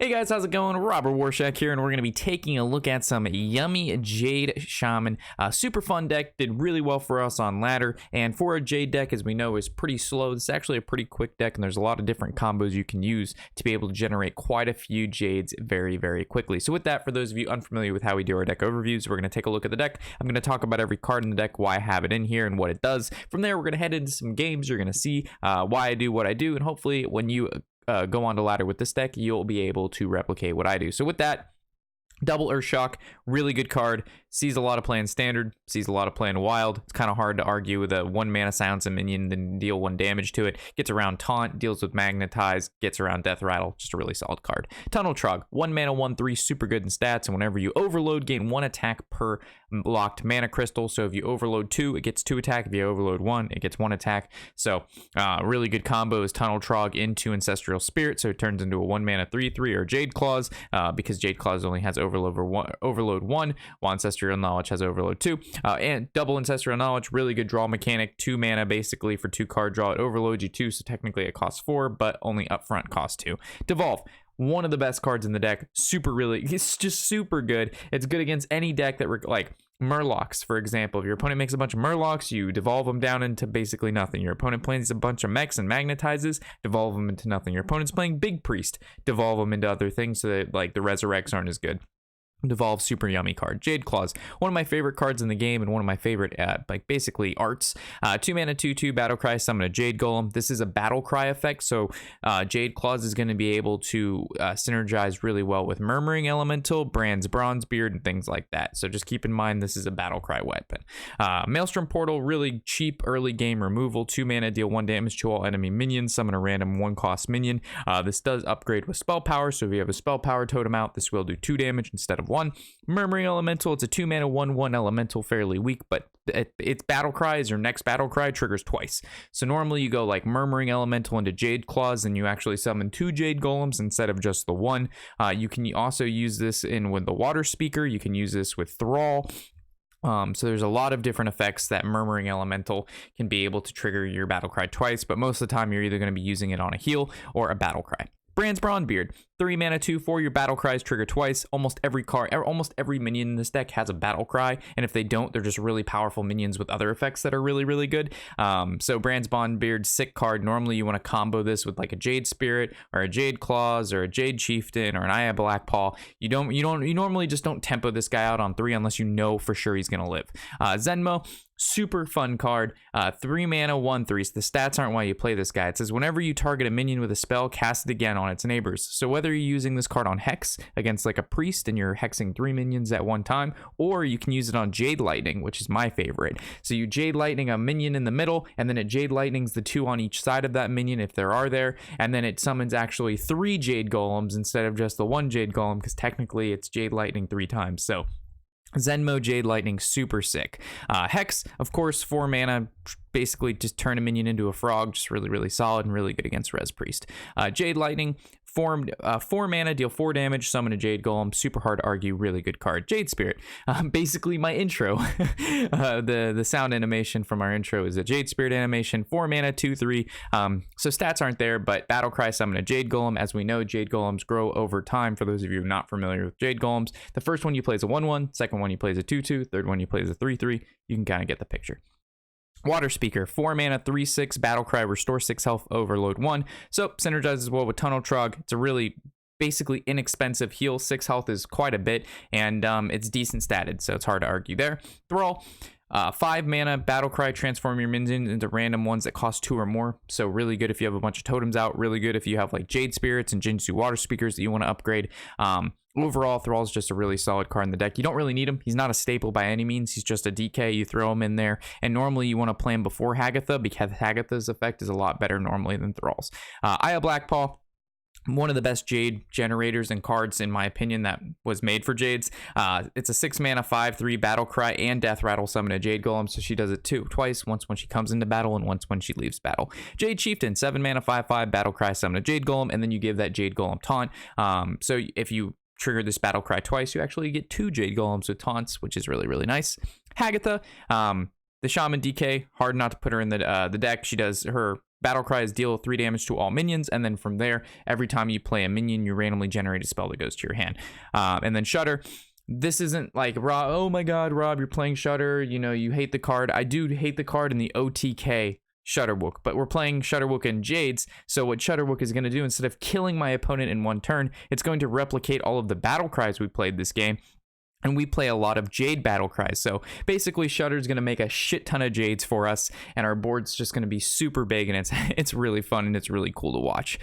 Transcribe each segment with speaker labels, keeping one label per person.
Speaker 1: Hey guys, how's it going? Robert Warshak here, and we're going to be taking a look at some yummy Jade Shaman. Super fun deck, did really well for us on ladder, and for a Jade deck, as we know, is pretty slow. This is actually a pretty quick deck, and there's a lot of different combos you can use to be able to generate quite a few Jades very, very quickly. So with that, for those of you unfamiliar with how we do our deck overviews, we're going to take a look at the deck. I'm going to talk about every card in the deck, why I have it in here, and what it does. From there, we're going to head into some games. You're going to see why I do what I do, and hopefully when you go on to ladder with this deck, you'll be able to replicate what I do. So with that, Double Earthshock, really good card. Sees a lot of play in standard, sees a lot of play in wild. It's kind of hard to argue with a 1 mana silence a minion, then deal 1 damage to it. Gets around taunt, deals with magnetize, gets around death rattle. Just a really solid card. Tunnel Trogg, 1 mana 1/3, super good in stats, and whenever you overload, gain 1 attack per locked mana crystal. So if you overload 2, it gets 2 attack. If you overload 1, it gets 1 attack. So really good combo is Tunnel Trogg into Ancestral Spirit, so it turns into a 1 mana 3/3 or Jade Claws, because Jade Claws only has overload 1, while Ancestral Knowledge has overload 2. And double Ancestral Knowledge, really good draw mechanic. 2 mana basically for 2 card draw. It overloads you 2, so technically it costs 4, but only upfront costs 2. Devolve, one of the best cards in the deck. It's just super good. It's good against any deck that like Murlocs, for example. If your opponent makes a bunch of Murlocs, you devolve them down into basically nothing. Your opponent plays a bunch of mechs and magnetizes, devolve them into nothing. Your opponent's playing Big Priest, devolve them into other things so that like the resurrects aren't as good. Devolve, super yummy card. Jade Claws, one of my favorite cards in the game and one of my favorite like basically arts. 2 mana 2/2 battle cry, summon a Jade Golem. This is a battle cry effect, so Jade Claws is going to be able to synergize really well with Murmuring Elemental, Brann Bronzebeard, and things like that. So just keep in mind this is a battle cry weapon. Maelstrom Portal, really cheap early game removal. 2 mana, deal 1 damage to all enemy minions, summon a random 1-cost minion. This does upgrade with spell power, so if you have a spell power totem out, this will do 2 damage instead of 1. Murmuring Elemental, it's a 2 mana 1/1 elemental, fairly weak, but its battle cry is your next battle cry, triggers twice. So normally you go like Murmuring Elemental into Jade Claws and you actually summon 2 Jade Golems instead of just the 1. You can also use this with the Waterspeaker. You can use this with Thrall. So there's a lot of different effects that Murmuring Elemental can be able to trigger your battle cry twice, but most of the time you're either going to be using it on a heal or a battle cry. Brann Bronzebeard, 3 mana 2/4, your battle cries trigger twice. Almost every minion in this deck has a battle cry, and if they don't, they're just really powerful minions with other effects that are really, really good. So Brann Bronzebeard, sick card. Normally you want to combo this with like a Jade Spirit or a Jade Claws or a Jade Chieftain or an Blackpaw. You normally just don't tempo this guy out on 3 unless you know for sure he's gonna live. Zentimo, super fun card. 3 mana 1/3. So the stats aren't why you play this guy. It says whenever you target a minion with a spell, cast it again on its neighbors. So whether you're using this card on Hex against like a priest and you're hexing 3 minions at one time, or you can use it on Jade Lightning, which is my favorite. So you Jade Lightning a minion in the middle, and then it Jade Lightnings the 2 on each side of that minion if there are there, and then it summons actually 3 Jade Golems instead of just the 1 Jade Golem, because technically it's Jade Lightning 3 times. So Zentimo Jade Lightning, super sick. Hex, of course, 4 mana, basically just turn a minion into a frog, just really, really solid and really good against Res Priest. Jade Lightning, 4 mana, deal 4 damage, summon a Jade Golem, super hard to argue, really good card. Jade Spirit, basically my intro. The sound animation from our intro is a Jade Spirit animation, 4 mana 2/3. So stats aren't there, but battle cry, summon a Jade Golem. As we know, Jade Golems grow over time. For those of you not familiar with Jade Golems, the first one you play is a 1/1, second one you play is a 2/2, third one you play is a 3/3. You can kind of get the picture. Waterspeaker, 4 mana 3/6 battle cry, restore 6 health, overload 1. So synergizes well with Tunnel Trogg. It's a really basically inexpensive heal. 6 health is quite a bit, and it's decent statted, so it's hard to argue there. Thrall, 5 mana battle cry, transform your minions into random ones that cost 2 or more. So really good if you have a bunch of totems out. Really good if you have like Jade Spirits and Jinyu Waterspeakers that you want to upgrade. Overall, Thrall's just a really solid card in the deck. You don't really need him. He's not a staple by any means. He's just a DK. You throw him in there. And normally you want to play him before Hagatha, because Hagatha's effect is a lot better normally than Thrall's. Blackpaw, one of the best Jade generators and cards, in my opinion, that was made for Jades. It's a 6 mana 5/3 battle cry and death rattle, summon a Jade Golem, so she does it twice, once when she comes into battle and once when she leaves battle. Jade Chieftain, 7 mana 5/5 battle cry, summon a Jade Golem, and then you give that Jade Golem taunt. So if you trigger this battle cry twice, you actually get 2 Jade Golems with taunts, which is really, really nice. Hagatha, the Shaman DK, hard not to put her in the deck. She does her battle cries deal 3 damage to all minions, and then from there, every time you play a minion, you randomly generate a spell that goes to your hand. And then Shudder. This isn't like, Rob, oh my god, Rob, you're playing Shudder, you know, you hate the card. I do hate the card in the OTK Shudderwock, but we're playing Shudderwock and Jades, so what Shudderwock is going to do, instead of killing my opponent in one turn, it's going to replicate all of the battle cries we played this game. And we play a lot of Jade battle cries. So basically Shudder's going to make a shit ton of Jades for us, and our board's just going to be super big, and it's really fun and it's really cool to watch.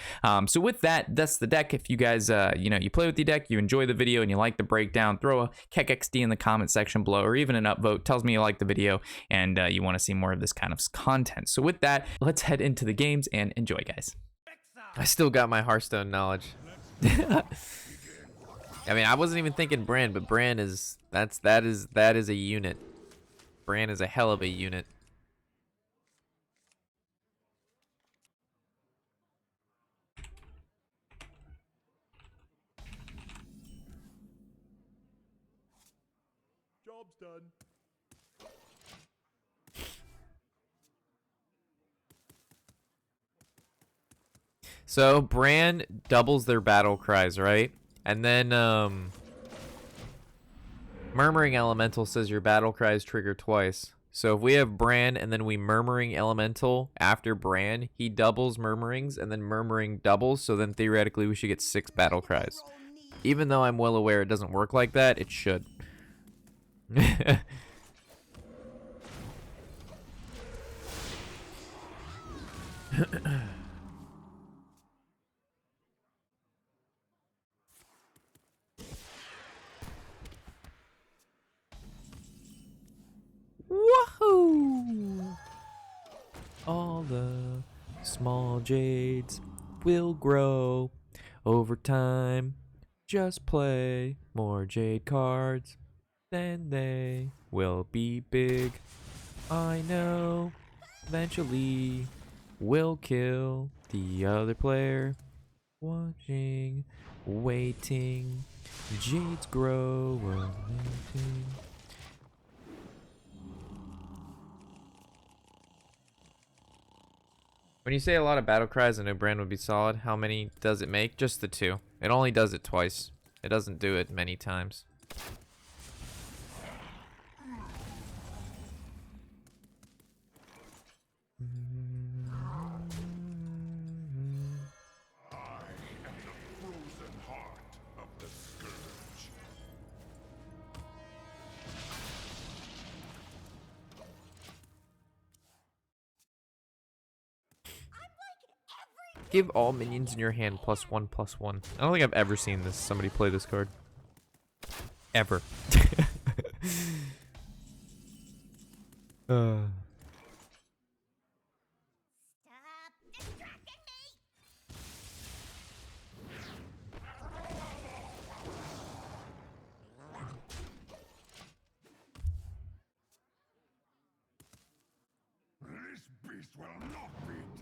Speaker 1: So with that, that's the deck. If you guys, you know, you play with the deck, you enjoy the video and you like the breakdown, throw a KekXD in the comment section below, or even an upvote. Tells me you like the video and you want to see more of this kind of content. So with that, let's head into the games and enjoy, guys.
Speaker 2: I still got my Hearthstone knowledge. I mean, I wasn't even thinking Brann, but Brann is that is a unit. Brann is a hell of a unit.
Speaker 3: Job's done.
Speaker 2: So Brann doubles their battle cries, right? And then Murmuring Elemental says your battle cries trigger twice. So if we have Brann and then we Murmuring Elemental after Brann, he doubles Murmurings and then Murmuring doubles, so then theoretically we should get 6 battle cries. Even though I'm well aware it doesn't work like that, it should. Woohoo! All the small jades will grow over time. Just play more jade cards, then they will be big. I know eventually we'll kill the other player. Watching, waiting, jades grow, waiting. When you say a lot of battle cries, I know Brann would be solid. How many does it make? Just the 2. It only does it twice. It doesn't do it many times. Give all minions in your hand +1/+1. I don't think I've ever seen this. Somebody play this card. Ever.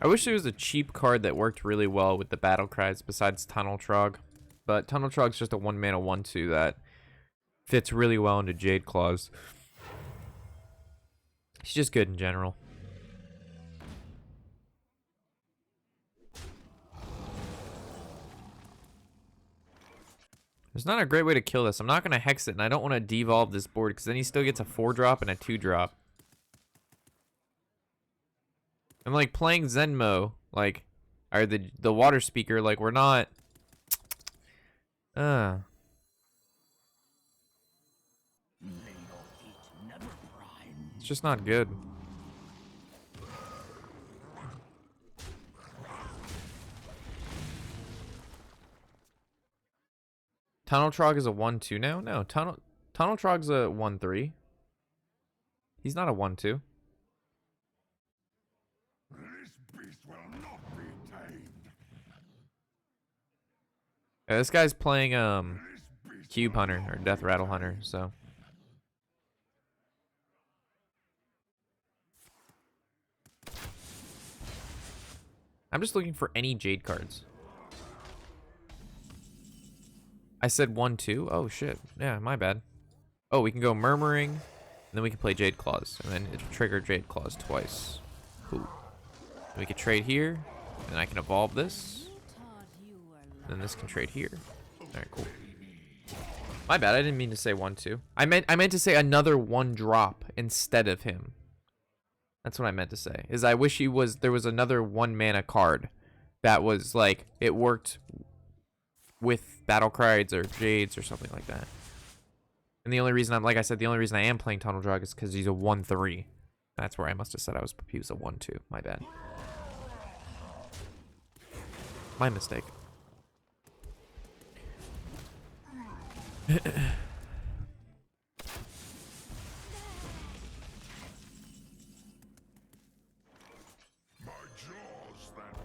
Speaker 2: I wish there was a cheap card that worked really well with the battle cries besides Tunnel Trogg. But Tunnel Trogg's just a 1-mana 1/2 that fits really well into Jade Claws. He's just good in general. There's not a great way to kill this. I'm not going to hex it, and I don't want to devolve this board because then he still gets a 4-drop and a 2-drop. I'm like playing Zentimo, like, or the Waterspeaker, like we're not. It's just not good. Tunnel Trogg is a 1/2 now? No, Tunnel Trogg's a 1/3. He's not a 1/2. Yeah, this guy's playing Cube Hunter or Death Rattle Hunter, so I'm just looking for any Jade cards. I said 1/2. Oh shit. Yeah, my bad. Oh, we can go Murmuring, and then we can play Jade Claws, and then it'll trigger Jade Claws twice. Cool. We could trade here, and I can evolve this. Then this can trade here. All right, cool. My bad. I didn't mean to say 1/2. I meant to say another 1-drop instead of him. That's what I meant to say. Is I wish there was another 1-mana card that was like it worked with battle cries or jades or something like that. And the only reason like I said, the only reason I am playing Tunnel Drog is because he's a 1/3. That's where I must have said he was a 1/2. My bad. My mistake.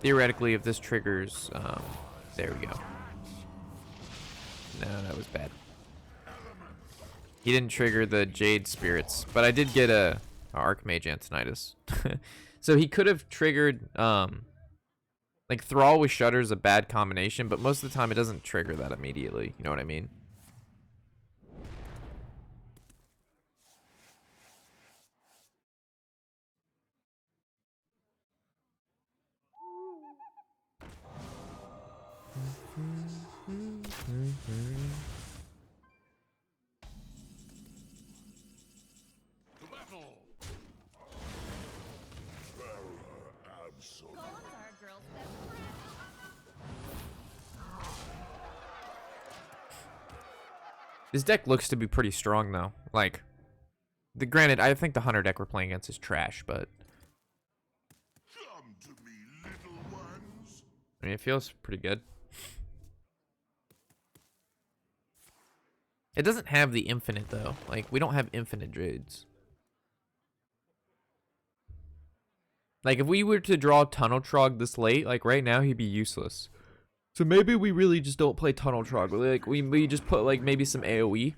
Speaker 2: Theoretically, if this triggers, there we go. No, that was bad. He didn't trigger the Jade Spirits, but I did get a Archmage Antonitis. So he could have triggered, like Thrall with Shudder is a bad combination, but most of the time it doesn't trigger that immediately. You know what I mean? This deck looks to be pretty strong though. Like, granted, I think the Hunter deck we're playing against is trash, but I mean, it feels pretty good. It doesn't have the infinite though. Like, we don't have infinite Jades. Like, if we were to draw Tunnel Trogg this late, like right now, he'd be useless. So maybe we really just don't play Tunnel Trogg. Like, we just put like maybe some AoE.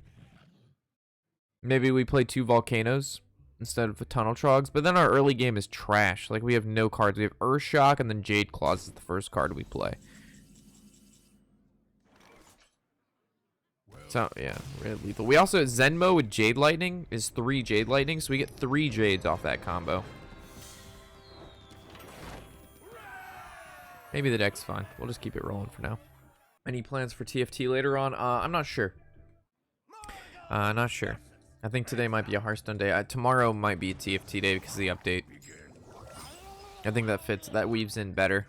Speaker 2: Maybe we play 2 Volcanoes instead of the Tunnel Troggs. But then our early game is trash. Like, we have no cards. We have Earthshock and then Jade Claws is the first card we play. So, yeah, really lethal. We also, Zentimo with Jade Lightning is 3 Jade Lightning. So we get 3 Jades off that combo. Maybe the deck's fine. We'll just keep it rolling for now. Any plans for TFT later on? I'm not sure. Not sure. I think today might be a Hearthstone day. Tomorrow might be a TFT day because of the update. I think that fits. That weaves in better.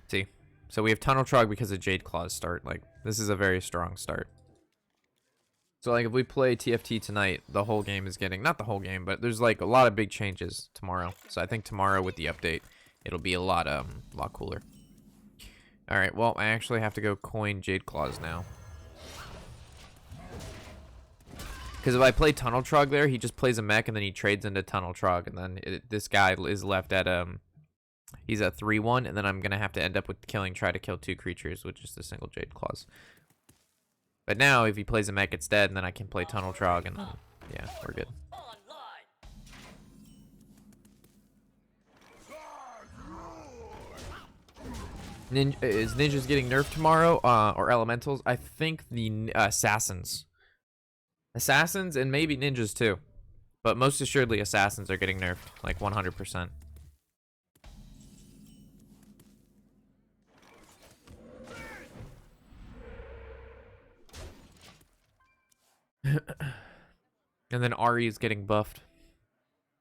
Speaker 2: See. So we have Tunnel Trogg because of Jade Claws start. Like, this is a very strong start. So, like, if we play TFT tonight, the whole game is getting... Not the whole game, but there's, like, a lot of big changes tomorrow. So I think tomorrow with the update, it'll be a lot cooler. Alright, well, I actually have to go coin Jade Claws now. Because if I play Tunnel Trogg there, he just plays a mech, and then he trades into Tunnel Trogg, and then this guy is left at... He's at 3-1, and then I'm going to have to end up with try to kill 2 creatures with just a single Jade Claws. But now, if he plays a mech, it's dead, and then I can play Tunnel Trogg, and then, yeah, we're good. Is Ninjas getting nerfed tomorrow, or Elementals? I think the Assassins. Assassins, and maybe Ninjas, too. But most assuredly, Assassins are getting nerfed, like 100%. And then Ari is getting buffed.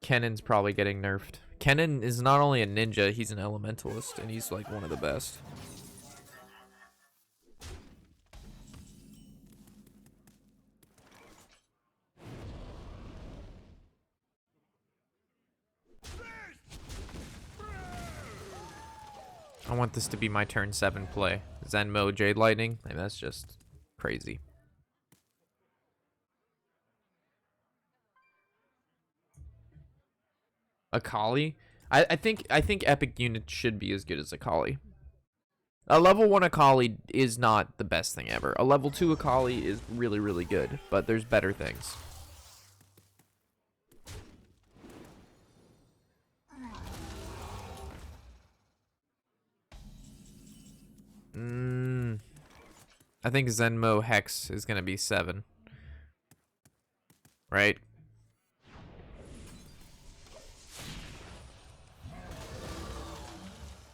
Speaker 2: Kennen's probably getting nerfed. Kennen is not only a ninja, he's an elementalist, and he's like one of the best. I want this to be my turn 7 play. Zentimo, Jade Lightning, and that's just crazy. Akali? I think epic units should be as good as Akali. A level 1 Akali is not the best thing ever. A level 2 Akali is really, really good, but there's better things. I think Zentimo Hex is gonna be 7. Right?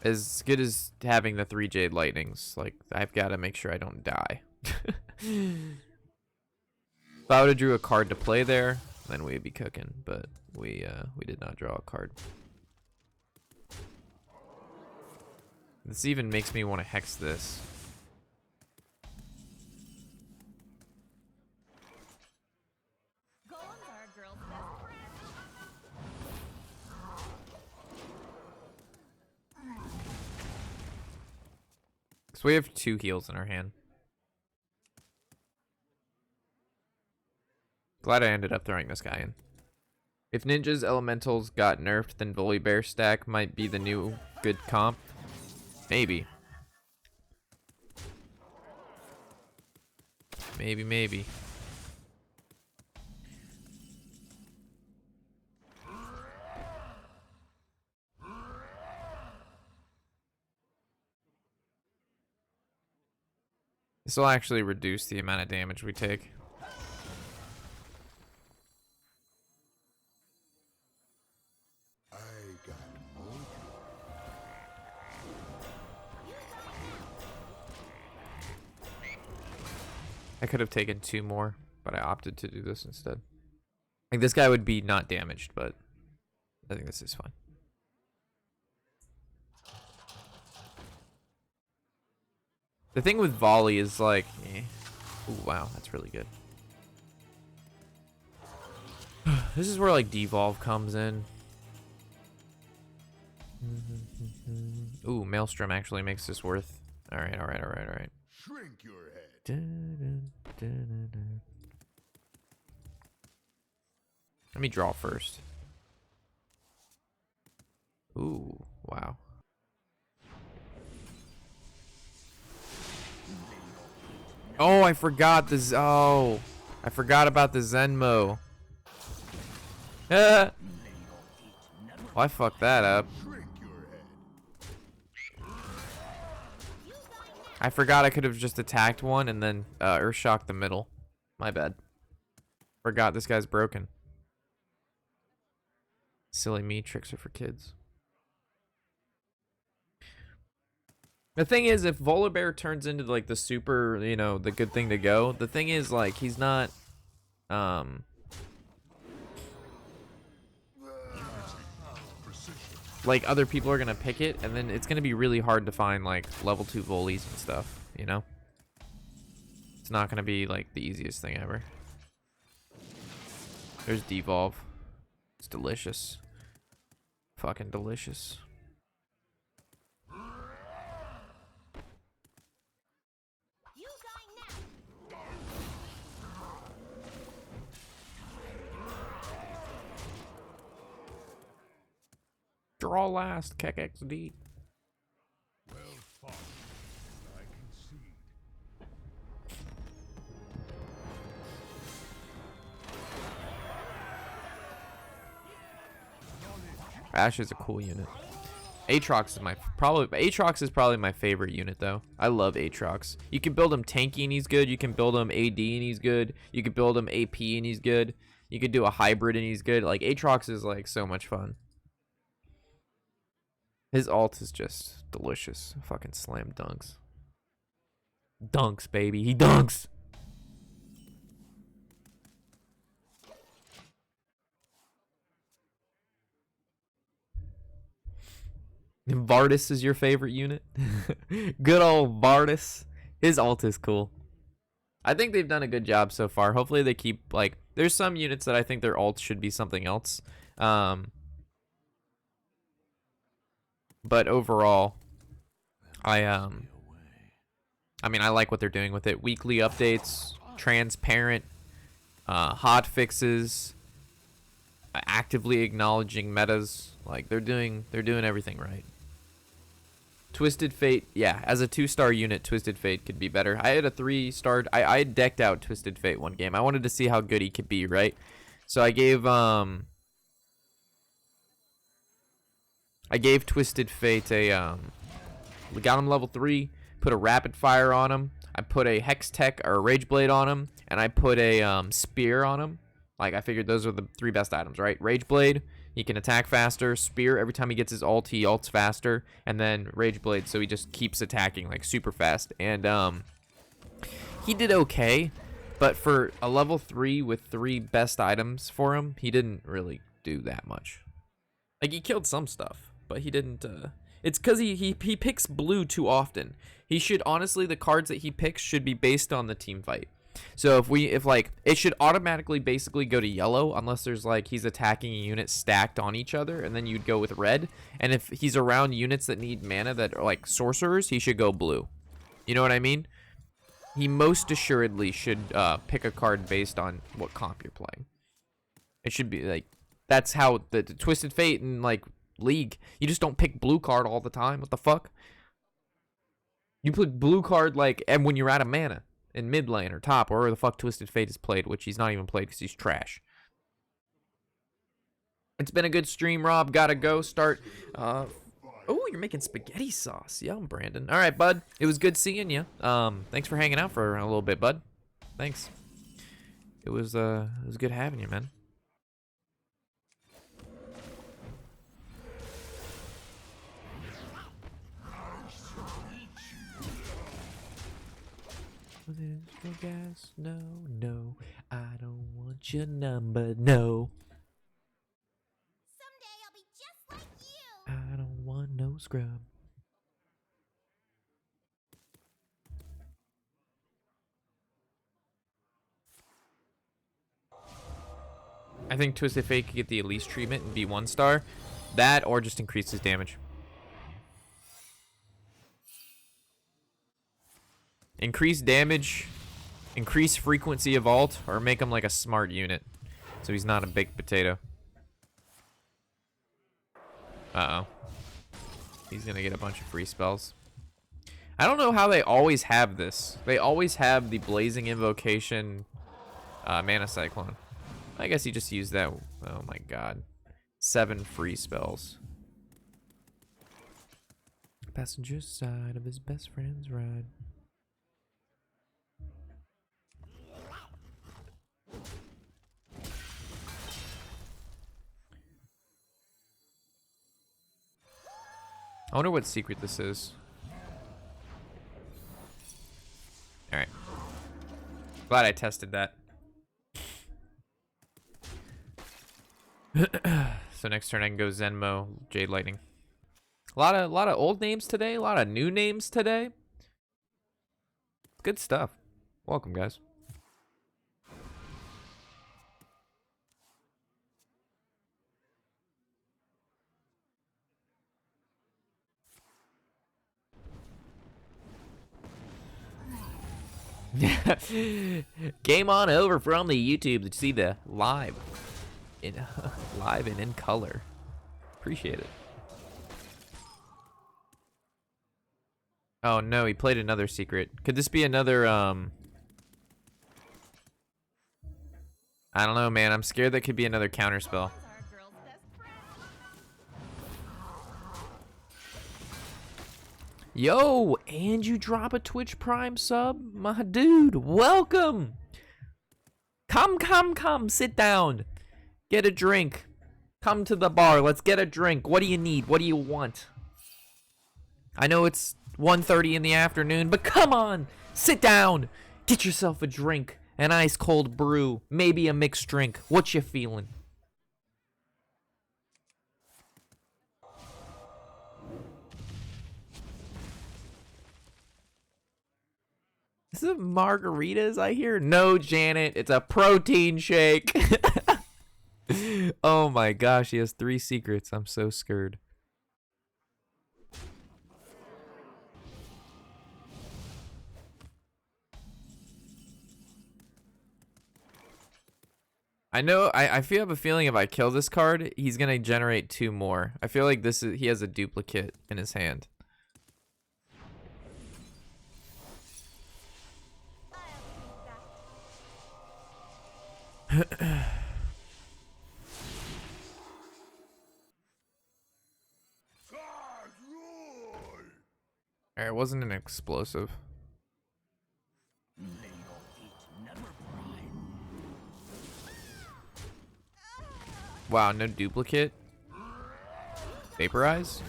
Speaker 2: as good as having the 3 Jade Lightnings. Like, I've got to make sure I don't die. If I would have drew a card to play there, then we'd be cooking. But we did not draw a card. This even makes me want to hex this. So we have 2 heals in our hand. Glad I ended up throwing this guy in. If Ninja's Elementals got nerfed, then Volibear stack might be the new good comp. Maybe. Maybe. This will actually reduce the amount of damage we take. I could have taken 2 more, but I opted to do this instead. Like, this guy would be not damaged, but I think this is fine. The thing with volley is like, ooh, wow, that's really good. This is where like Devolve comes in. Ooh, Maelstrom actually makes this worth. All right.
Speaker 3: Shrink your head.
Speaker 2: Let me draw first. Ooh, wow. Oh, I forgot this. Oh, I forgot about the Zentimo. Well, I fucked that up. I forgot I could have just attacked one and then Earthshock the middle. My bad. Forgot this guy's broken. Silly me, tricks are for kids. The thing is, if Volibear turns into like the super, you know, the good thing to go, the thing is like he's not like other people are gonna pick it, and then it's gonna be really hard to find like level 2 volleys and stuff, you know? It's not gonna be like the easiest thing ever. There's Devolve. It's delicious. Fucking delicious. Draw last, Kek XD.
Speaker 3: Well fought, I concede.
Speaker 2: Ash is a cool unit. Aatrox is probably my favorite unit though. I love Aatrox. You can build him tanky and he's good. You can build him AD and he's good. You can build him AP and he's good. You could do a hybrid and he's good. Like Aatrox is like so much fun. His ult is just delicious. Fucking slam dunks. Dunks, baby. He dunks. Vardis is your favorite unit? Good old Vardis. His ult is cool. I think they've done a good job so far. Hopefully they keep, like, there's some units that I think their ult should be something else. But overall, I mean, I like what they're doing with it. Weekly updates, transparent, hot fixes, actively acknowledging metas. Like they're doing everything right. Twisted Fate, yeah, as a 2-star unit, Twisted Fate could be better. I had a 3-star. I decked out Twisted Fate one game. I wanted to see how good he could be, right? So I gave Twisted Fate a we got him level 3, put a rapid fire on him, I put a Hex Tech or a Rage Blade on him, and I put a spear on him. Like I figured those are the 3 best items, right? Rage Blade, He can attack faster, spear every time he gets his ult, he ults faster, and then Rage Blade, so he just keeps attacking like super fast. And he did okay, but for a level 3 with 3 best items for him, he didn't really do that much. Like, he killed some stuff, but he didn't, it's because he picks blue too often. He should, honestly, the cards that he picks should be based on the team fight. So if like, it should automatically basically go to yellow unless there's like, he's attacking a unit stacked on each other, and then you'd go with red. And if he's around units that need mana that are like sorcerers, he should go blue. You know what I mean? He most assuredly should pick a card based on what comp you're playing. It should be like, that's how the Twisted Fate and like League, you just don't pick blue card all the time. What the fuck? You put blue card like, and when you're out of mana in mid lane or top, or where the fuck Twisted Fate is played, which he's not even played because he's trash. It's been a good stream, Rob. Gotta go start. Oh, you're making spaghetti sauce. Yum, Brandon. All right, bud. It was good seeing you. Thanks for hanging out for a little bit, bud. Thanks. It was good having you, man. Gas? No, no, I don't want your number, no.
Speaker 4: Someday I'll be just like you.
Speaker 2: I don't want no scrub. I think Twisted Fate could get the Elise treatment and be 1-star. That or just increase his damage. Increase damage, increase frequency of ult, or make him like a smart unit, so he's not a baked potato. Uh-oh. He's gonna get a bunch of free spells. I don't know how they always have this. They always have the Blazing Invocation Mana Cyclone. I guess he just used that. Oh my god. 7 free spells. Passenger side of his best friend's ride. I wonder what secret this is. Alright. Glad I tested that. So next turn I can go Zentimo, Jade Lightning. A lot of old names today, a lot of new names today. Good stuff. Welcome, guys. Game on over from the YouTube to see the live and in color. Appreciate it. Oh no, he played another secret. Could this be another I don't know, man. I'm scared that could be another counter spell. Yo, and you drop a Twitch Prime sub? My dude, welcome. Come, sit down. Get a drink. Come to the bar, let's get a drink. What do you need? What do you want? I know it's 1:30 in the afternoon, but come on, sit down. Get yourself a drink, an ice cold brew, maybe a mixed drink. What you feeling? Is it margaritas I hear? No, Janet, it's a protein shake. Oh my gosh, he has 3 secrets. I'm so scared. I know, I have a feeling if I kill this card, he's gonna generate 2 more. I feel like he has a duplicate in his hand. Alright, it wasn't an explosive. Wow, no duplicate? Vaporize?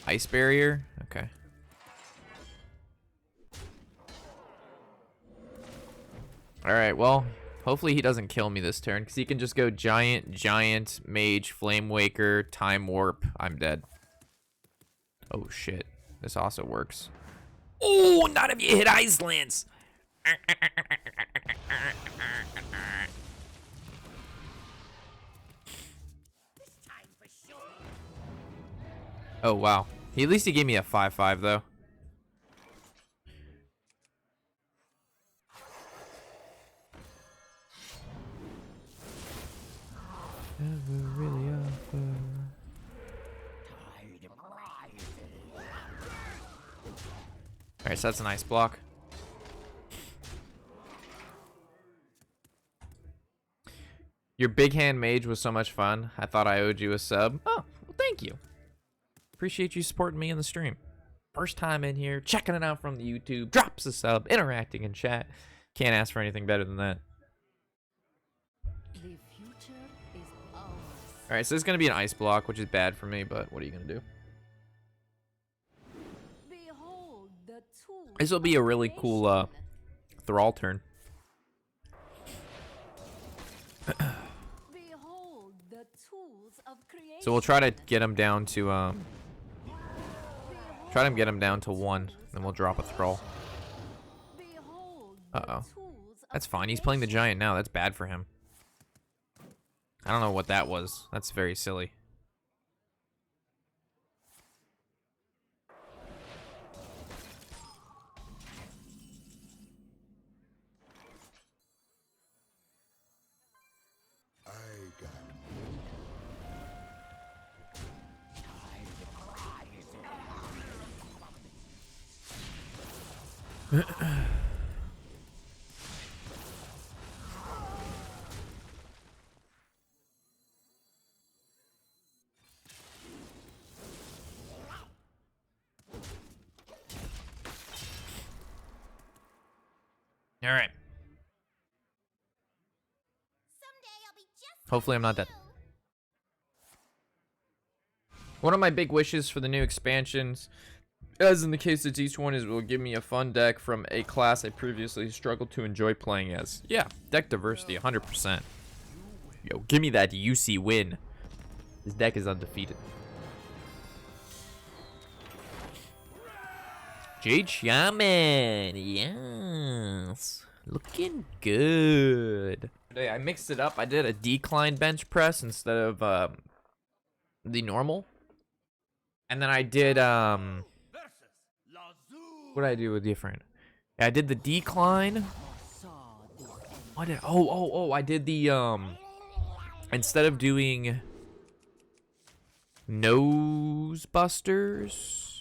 Speaker 2: Ice barrier? Okay. Alright, well, hopefully he doesn't kill me this turn, because he can just go giant, mage, flame waker, time warp. I'm dead. Oh shit. This also works. Oh, not if you hit Ice Lance! Oh wow. At least he gave me a 5/5 though. Never really offer. Alright, so that's a nice block. Your big hand mage was so much fun. I thought I owed you a sub. Oh, well, thank you. Appreciate you supporting me in the stream. First time in here, checking it out from the YouTube, drops a sub, interacting in chat. Can't ask for anything better than that.
Speaker 5: The future is ours.
Speaker 2: Alright, so this is going to be an ice block, which is bad for me, but what are you going to do?
Speaker 5: Behold the tools
Speaker 2: This will be a really
Speaker 5: of
Speaker 2: cool
Speaker 5: creation.
Speaker 2: Thrall turn.
Speaker 5: Behold the tools of creation.
Speaker 2: So we'll try to get him down to get him down to 1, then we'll drop a Thrall.
Speaker 5: Behold the
Speaker 2: Uh-oh.
Speaker 5: tools of
Speaker 2: That's fine. He's playing the giant now. That's bad for him. I don't know what that was. That's very silly.
Speaker 3: I got
Speaker 2: All right.
Speaker 4: Someday I'll be just
Speaker 2: Hopefully I'm not dead. One of my big wishes for the new expansions, as in the case of each one, is it will give me a fun deck from a class I previously struggled to enjoy playing as. Yeah, deck diversity, 100%. Yo, give me that UC win. This deck is undefeated. Jade Shaman, yes. Looking good. Today I mixed it up. I did a decline bench press instead of the normal. And then I did what did I do with different? Yeah, I did the decline. What did I did the instead of doing nose busters,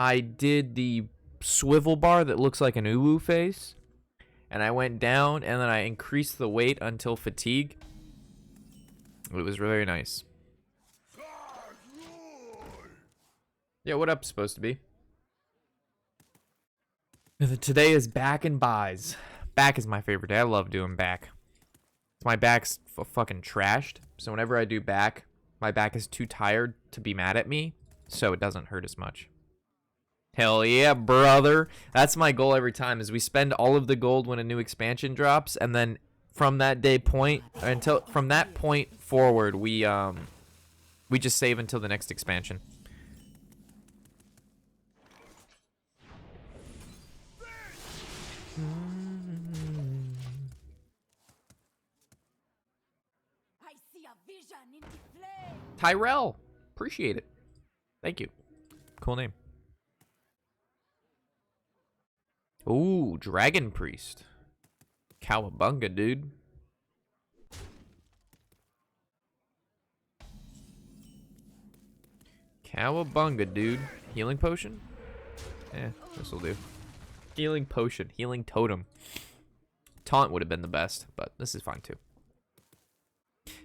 Speaker 2: I did the swivel bar that looks like an uwu face. And I went down and then I increased the weight until fatigue. It was very nice. Yeah, what up supposed to be? Today is back and buys. Back is my favorite day. I love doing back. My back's fucking trashed. So whenever I do back, my back is too tired to be mad at me. So it doesn't hurt as much. Hell yeah, brother. That's my goal every time, is we spend all of the gold when a new expansion drops, and then from that point forward, we just save until the next expansion.
Speaker 5: I see a vision in the flame.
Speaker 2: Tyrell, appreciate it. Thank you. Cool name. Ooh, Dragon Priest. Cowabunga, dude. Cowabunga, dude. Healing potion? Yeah, this'll do. Healing potion. Healing totem. Taunt would have been the best, but this is fine too.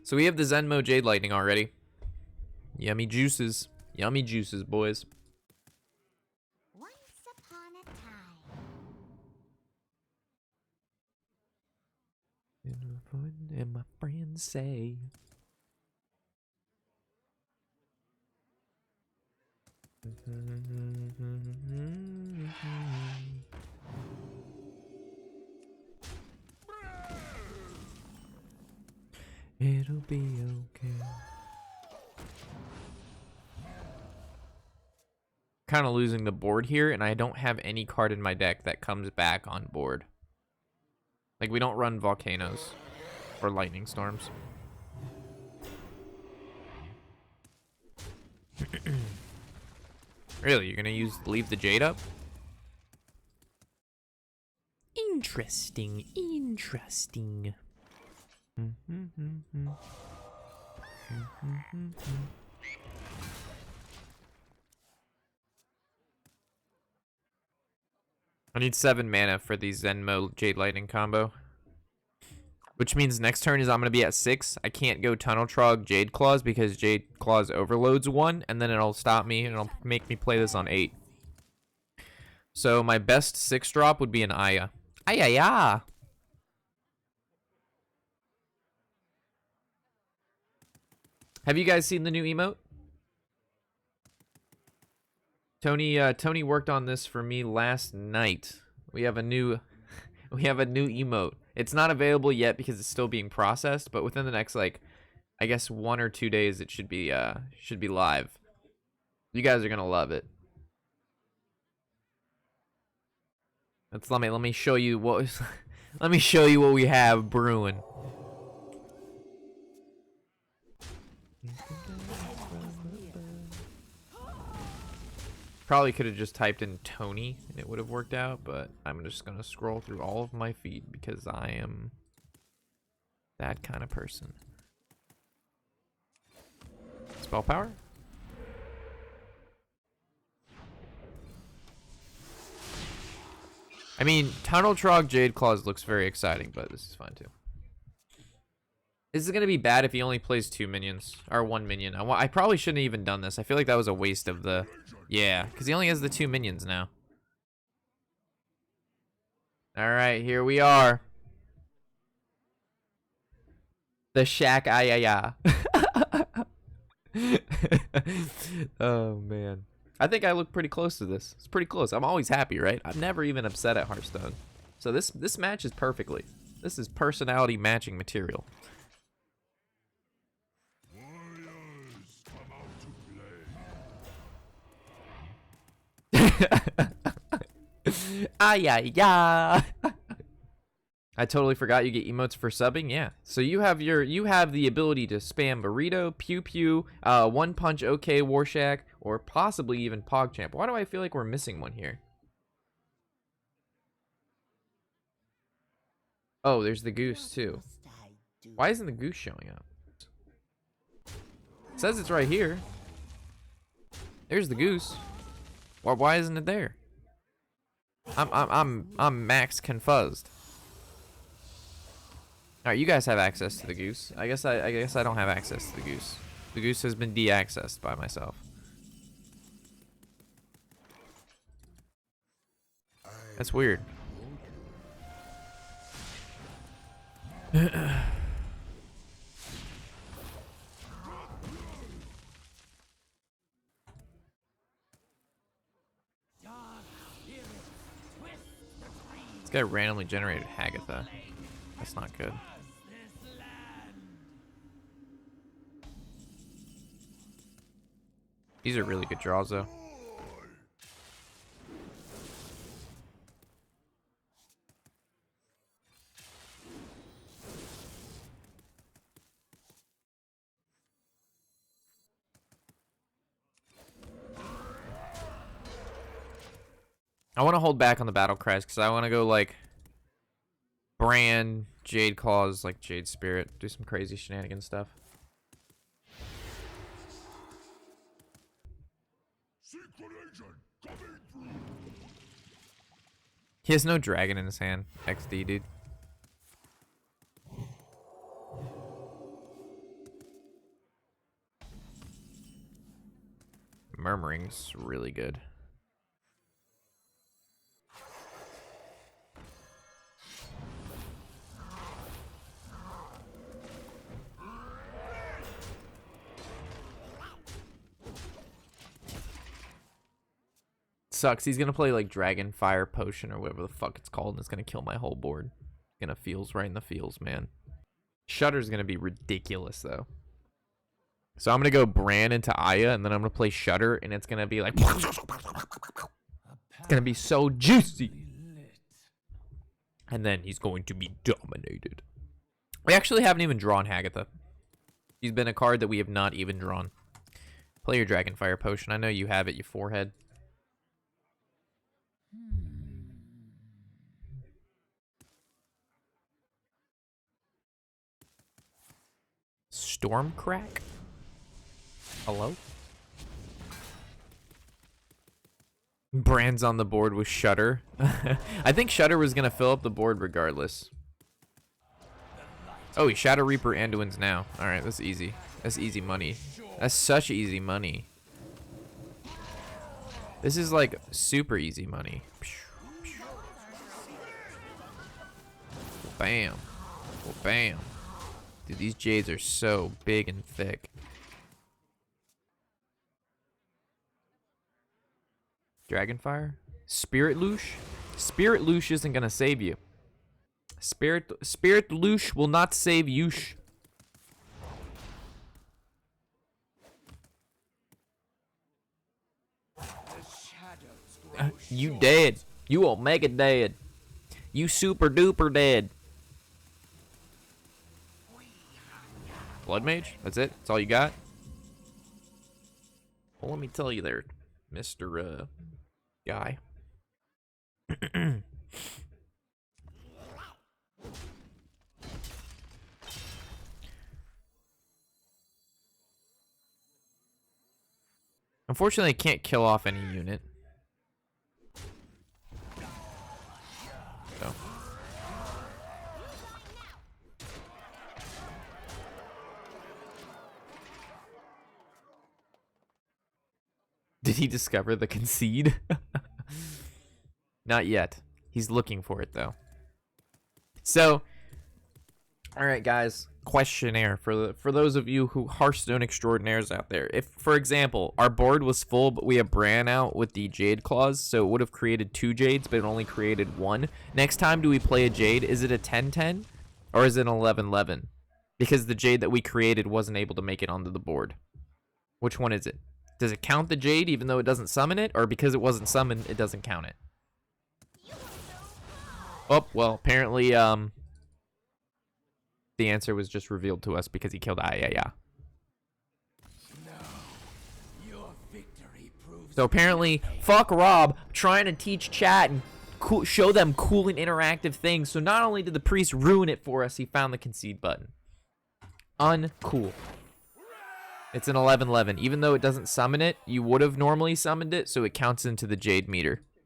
Speaker 2: So we have the Zentimo Jade Lightning already. Yummy juices. Yummy juices, boys.
Speaker 4: once upon a time.
Speaker 2: And my friends say. It'll be okay. Kind of losing the board here, and I don't have any card in my deck that comes back on board. Like, we don't run volcanoes or lightning storms. Really, you're gonna leave the Jade up? Interesting, interesting. I need 7 mana for the Zentimo Jade Lightning combo. Which means next turn is I'm going to be at 6. I can't go Tunnel Trogg Jade Claws because Jade Claws overloads 1, and then it'll stop me and it'll make me play this on 8. So my best 6 drop would be an Aya. Aya! Have you guys seen the new emote? Tony worked on this for me last night. We have a new emote. It's not available yet because it's still being processed, but within the next, like, I guess 1 or 2 days it should be live. You guys are gonna love it. Let me show you what let me show you what we have brewing. Probably could have just typed in Tony and it would have worked out, but I'm just gonna scroll through all of my feed because I am that kind of person. Spell power? I mean, Tunnel Trogg Jade Claws looks very exciting, but this is fine too. This is gonna be bad if he only plays 2 minions or 1 minion. I probably shouldn't have even done this. I feel like that was a waste of the, yeah, because he only has the 2 minions now. All right, here we are. The Shack Ayaya. Oh man, I think I look pretty close to this. It's pretty close. I'm always happy, right? I'm never even upset at Hearthstone. So this matches perfectly. This is personality matching material. Yeah. I totally forgot you get emotes for subbing. Yeah. So you have the ability to spam burrito, pew pew, one punch, okay, Warshak, or possibly even PogChamp. Why do I feel like we're missing one here? Oh, there's the goose too. Why isn't the goose showing up? It says it's right here. There's the goose. Why isn't it there? I'm max confused. All right, you guys have access to the goose. I guess I don't have access to the goose. The goose has been de-accessed by myself. That's weird. This guy randomly generated Hagatha. That's not good. These are really good draws, though. I want to hold back on the battle cries because I want to go like Brann, Jade Claws, like Jade Spirit, do some crazy shenanigans stuff. He has no dragon in his hand. XD, dude. Murmuring's really good. sucks. He's gonna play like Dragon Fire Potion or whatever the fuck it's called, and it's gonna kill my whole board. Gonna feels right in the feels, man. Shudder's gonna be ridiculous though. So I'm gonna go Brann into Aya, and then I'm gonna play Shudder, and it's gonna be like, it's gonna be so juicy. And then he's going to be dominated. We actually haven't even drawn Hagatha. She's been a card that we have not even drawn. Play your Dragonfire Potion. I know you have it, you forehead. Stormcrack? Hello? Brand's on the board with Shudder. I think Shudder was going to fill up the board regardless. Oh, he Shadow Reaper Anduin's now. Alright, that's easy. That's easy money. That's such easy money. This is like super easy money. Bam. Well, bam. Dude, these Jades are so big and thick. Dragonfire? Spirit Loosh? Spirit Loosh isn't gonna save you. Spirit Loosh will not save you. You dead. You Omega dead. You super duper dead. Blood Mage? That's it? That's all you got? Well, let me tell you there, Mr. Guy. Unfortunately, I can't kill off any unit. So. Did he discover the concede? Not yet. He's looking for it, though. So, all right, guys. Questionnaire for those of you who Hearthstone extraordinaires out there. If, for example, our board was full, but we have Brann out with the Jade Claws, so it would have created 2 Jades, but it only created 1. Next time, do we play a Jade? Is it a 10-10, or is it an 11-11? Because the Jade that we created wasn't able to make it onto the board. Which one is it? Does it count the Jade even though it doesn't summon it, or because it wasn't summoned, it doesn't count it? Oh, well, apparently, the answer was just revealed to us because he killed Aya. So apparently, fuck Rob, trying to teach chat and show them cool and interactive things. So not only did the priest ruin it for us, he found the concede button. Uncool. It's an 11-11. Even though it doesn't summon it, you would have normally summoned it, so it counts into the Jade meter.